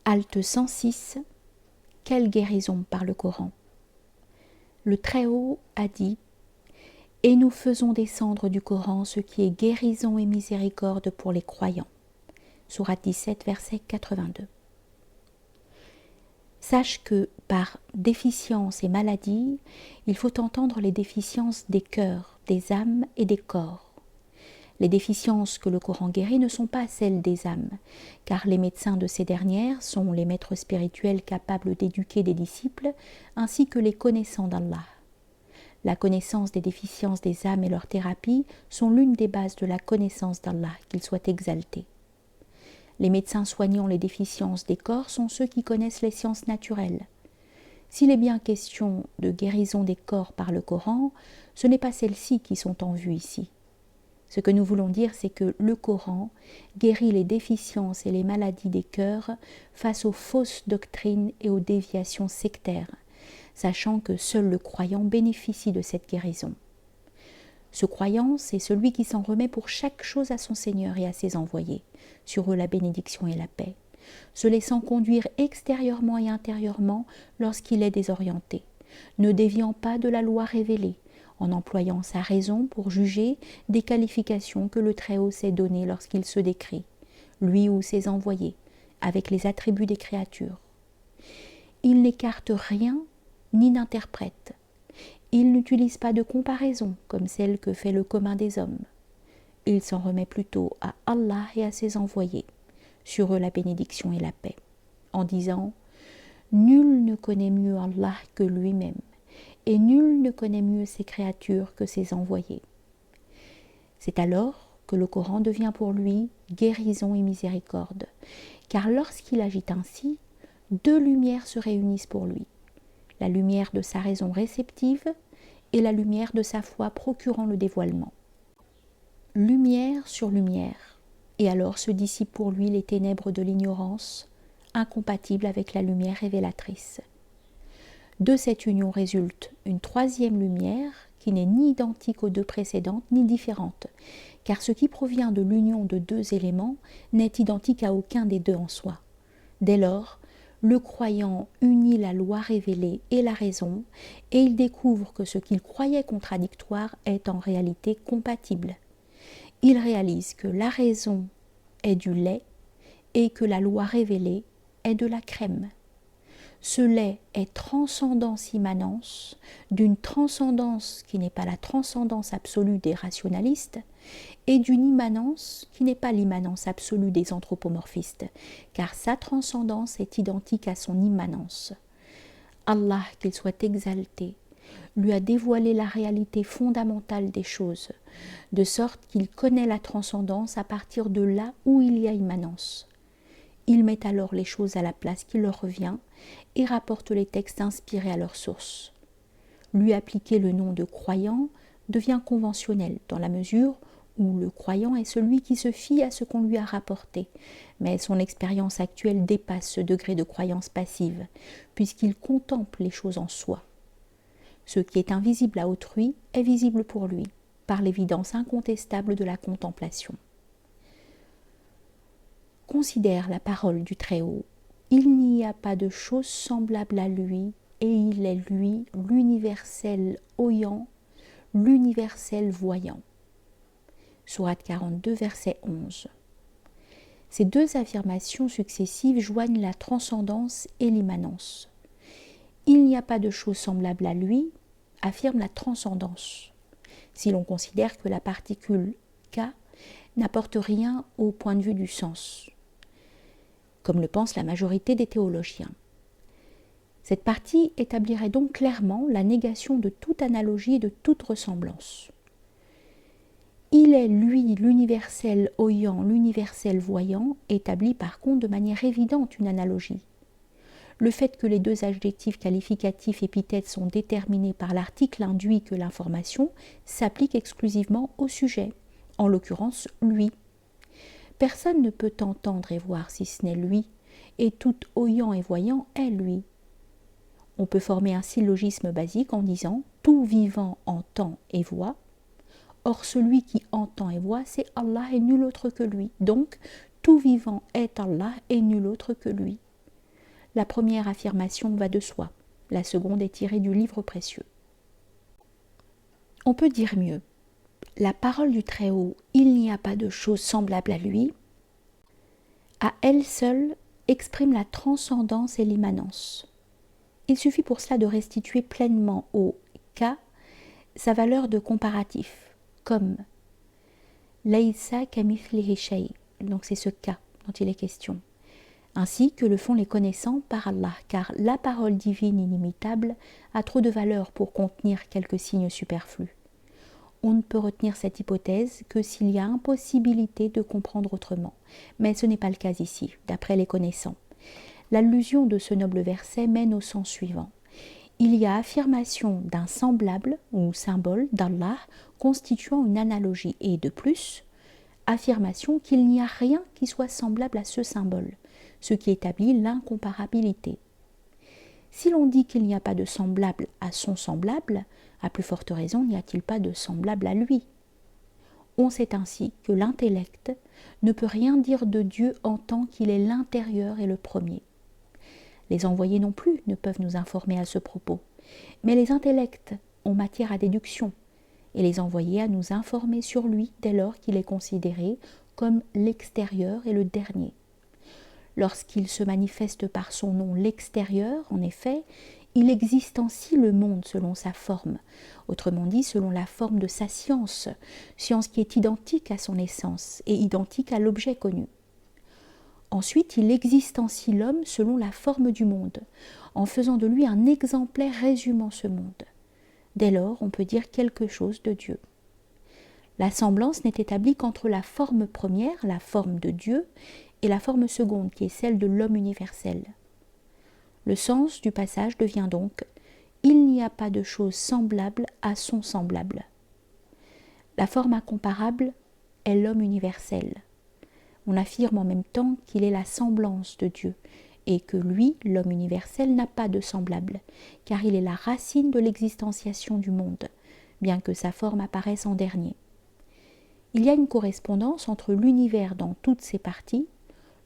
Halte 106. Quelle guérison par le Coran. Le Très-Haut a dit « Et nous faisons descendre du Coran ce qui est guérison et miséricorde pour les croyants. » Sourate 17, verset 82. Sache que par déficience et maladie, il faut entendre les déficiences des cœurs, des âmes et des corps. Les déficiences que le Coran guérit ne sont pas celles des âmes, car les médecins de ces dernières sont les maîtres spirituels capables d'éduquer des disciples, ainsi que les connaissants d'Allah. La connaissance des déficiences des âmes et leur thérapie sont l'une des bases de la connaissance d'Allah, qu'il soit exalté. Les médecins soignant les déficiences des corps sont ceux qui connaissent les sciences naturelles. S'il est bien question de guérison des corps par le Coran, ce n'est pas celles-ci qui sont en vue ici. Ce que nous voulons dire, c'est que le Coran guérit les déficiences et les maladies des cœurs face aux fausses doctrines et aux déviations sectaires, sachant que seul le croyant bénéficie de cette guérison. Ce croyant, c'est celui qui s'en remet pour chaque chose à son Seigneur et à ses envoyés, sur eux la bénédiction et la paix, se laissant conduire extérieurement et intérieurement lorsqu'il est désorienté, ne déviant pas de la loi révélée, en employant sa raison pour juger des qualifications que le Très-Haut s'est données lorsqu'il se décrit, lui ou ses envoyés, avec les attributs des créatures. Il n'écarte rien ni n'interprète. Il n'utilise pas de comparaison comme celle que fait le commun des hommes. Il s'en remet plutôt à Allah et à ses envoyés, sur eux la bénédiction et la paix, en disant « Nul ne connaît mieux Allah que lui-même. » Et nul ne connaît mieux ses créatures que ses envoyés. C'est alors que le Coran devient pour lui guérison et miséricorde, car lorsqu'il agit ainsi, deux lumières se réunissent pour lui, la lumière de sa raison réceptive et la lumière de sa foi procurant le dévoilement. Lumière sur lumière, et alors se dissipent pour lui les ténèbres de l'ignorance, incompatibles avec la lumière révélatrice. De cette union résulte une troisième lumière qui n'est ni identique aux deux précédentes ni différente, car ce qui provient de l'union de deux éléments n'est identique à aucun des deux en soi. Dès lors, le croyant unit la loi révélée et la raison, et il découvre que ce qu'il croyait contradictoire est en réalité compatible. Il réalise que la raison est du lait et que la loi révélée est de la crème. Ce lait est transcendance-immanence, d'une transcendance qui n'est pas la transcendance absolue des rationalistes, et d'une immanence qui n'est pas l'immanence absolue des anthropomorphistes, car sa transcendance est identique à son immanence. Allah, qu'il soit exalté, lui a dévoilé la réalité fondamentale des choses, de sorte qu'il connaît la transcendance à partir de là où il y a immanence. Il met alors les choses à la place qui leur revient et rapporte les textes inspirés à leur source. Lui appliquer le nom de croyant devient conventionnel dans la mesure où le croyant est celui qui se fie à ce qu'on lui a rapporté, mais son expérience actuelle dépasse ce degré de croyance passive, puisqu'il contemple les choses en soi. Ce qui est invisible à autrui est visible pour lui, par l'évidence incontestable de la contemplation. Considère la parole du Très-Haut. Il n'y a pas de chose semblable à lui, et il est lui, l'universel oyant, l'universel voyant. Sourate 42, verset 11. Ces deux affirmations successives joignent la transcendance et l'immanence. Il n'y a pas de chose semblable à lui, affirme la transcendance, si l'on considère que la particule K n'apporte rien au point de vue du sens, comme le pense la majorité des théologiens. Cette partie établirait donc clairement la négation de toute analogie et de toute ressemblance. Il est, lui, l'universel oyant, l'universel voyant, établit par contre de manière évidente une analogie. Le fait que les deux adjectifs qualificatifs épithètes sont déterminés par l'article induit que l'information s'applique exclusivement au sujet, en l'occurrence lui. Personne ne peut entendre et voir si ce n'est lui, et tout oyant et voyant est lui. On peut former un syllogisme basique en disant « tout vivant entend et voit ». Or celui qui entend et voit, c'est Allah et nul autre que lui. Donc, tout vivant est Allah et nul autre que lui. la première affirmation va de soi, la seconde est tirée du livre précieux. On peut dire mieux, la parole du Très-Haut, il n'y a pas de chose semblable à lui, à elle seule exprime la transcendance et l'immanence. Il suffit pour cela de restituer pleinement au cas sa valeur de comparatif, comme Laïsa kamithlihi shay, donc c'est ce cas dont il est question, ainsi que le font les connaissants par Allah, car la parole divine inimitable a trop de valeur pour contenir quelques signes superflus. On ne peut retenir cette hypothèse que s'il y a impossibilité de comprendre autrement, mais ce n'est pas le cas ici, d'après les connaissants. L'allusion de ce noble verset mène au sens suivant. Il y a affirmation d'un semblable ou symbole d'Allah constituant une analogie et de plus, affirmation qu'il n'y a rien qui soit semblable à ce symbole, ce qui établit l'incomparabilité. Si l'on dit qu'il n'y a pas de semblable à son semblable, à plus forte raison n'y a-t-il pas de semblable à lui. On sait ainsi que l'intellect ne peut rien dire de Dieu en tant qu'il est l'intérieur et le premier. Les envoyés non plus ne peuvent nous informer à ce propos, mais les intellects ont matière à déduction, et les envoyés à nous informer sur lui dès lors qu'il est considéré comme l'extérieur et le dernier. Lorsqu'il se manifeste par son nom l'extérieur, en effet, il existencie le monde selon sa forme, autrement dit selon la forme de sa science, science qui est identique à son essence et identique à l'objet connu. Ensuite, il existencie l'homme selon la forme du monde, en faisant de lui un exemplaire résumant ce monde. Dès lors, on peut dire quelque chose de Dieu. La semblance n'est établie qu'entre la forme première, la forme de Dieu, et la forme seconde, qui est celle de l'homme universel. Le sens du passage devient donc « Il n'y a pas de chose semblable à son semblable ». La forme incomparable est l'homme universel. On affirme en même temps qu'il est la semblance de Dieu, et que lui, l'homme universel, n'a pas de semblable, car il est la racine de l'existenciation du monde, bien que sa forme apparaisse en dernier. Il y a une correspondance entre l'univers dans toutes ses parties,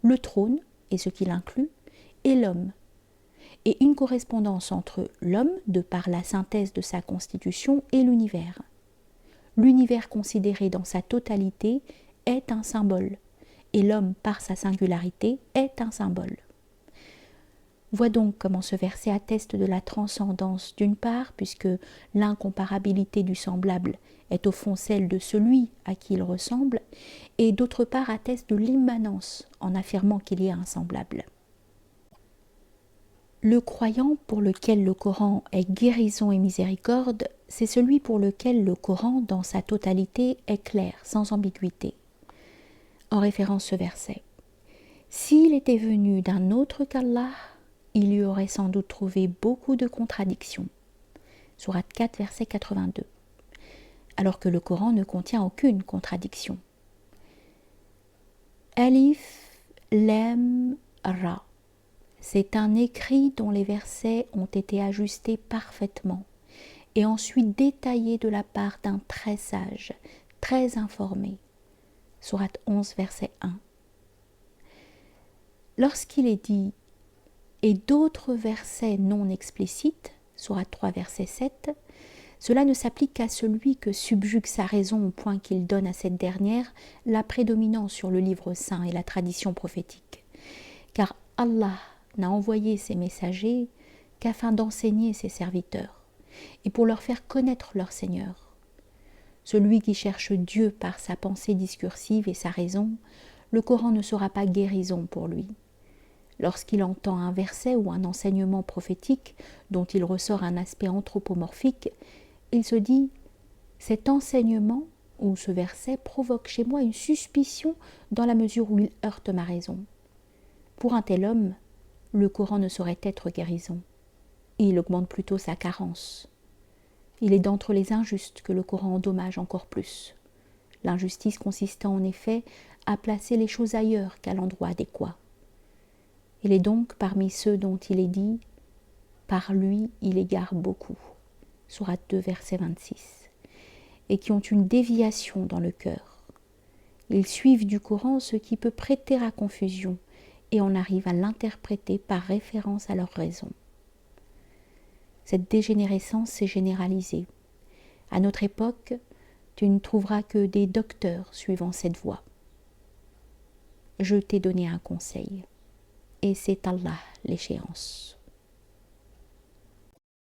le trône, et ce qui l'inclut, et l'homme, et une correspondance entre l'homme, de par la synthèse de sa constitution, et l'univers. L'univers considéré dans sa totalité est un symbole, et l'homme, par sa singularité, est un symbole. Vois donc comment ce verset atteste de la transcendance d'une part, puisque l'incomparabilité du semblable est au fond celle de celui à qui il ressemble, et d'autre part atteste de l'immanence en affirmant qu'il y a un semblable. Le croyant pour lequel le Coran est guérison et miséricorde, c'est celui pour lequel le Coran dans sa totalité est clair, sans ambiguïté. En référence ce verset, s'il était venu d'un autre qu'Allah, il y aurait sans doute trouvé beaucoup de contradictions. Sourate 4, verset 82. Alors que le Coran ne contient aucune contradiction. Alif, Lam, Ra. C'est un écrit dont les versets ont été ajustés parfaitement et ensuite détaillés de la part d'un très sage, très informé. Sourate 11, verset 1. Lorsqu'il est dit et d'autres versets non explicites, Sourate 3, verset 7, cela ne s'applique qu'à celui que subjugue sa raison au point qu'il donne à cette dernière la prédominance sur le livre saint et la tradition prophétique. Car Allah n'a envoyé ses messagers qu'afin d'enseigner ses serviteurs et pour leur faire connaître leur Seigneur. Celui qui cherche Dieu par sa pensée discursive et sa raison, le Coran ne sera pas guérison pour lui. Lorsqu'il entend un verset ou un enseignement prophétique dont il ressort un aspect anthropomorphique, il se dit « cet enseignement ou ce verset provoque chez moi une suspicion dans la mesure où il heurte ma raison. » Pour un tel homme, le Coran ne saurait être guérison. Il augmente plutôt sa carence. Il est d'entre les injustes que le Coran endommage encore plus. L'injustice consistant en effet à placer les choses ailleurs qu'à l'endroit adéquat. Il est donc parmi ceux dont il est dit « Par lui, il égare beaucoup » Sourate 2, verset 26, et qui ont une déviation dans le cœur. Ils suivent du Coran ce qui peut prêter à confusion et on arrive à l'interpréter par référence à leur raison. Cette dégénérescence s'est généralisée. À notre époque, tu ne trouveras que des docteurs suivant cette voie. Je t'ai donné un conseil, et c'est Allah l'échéance.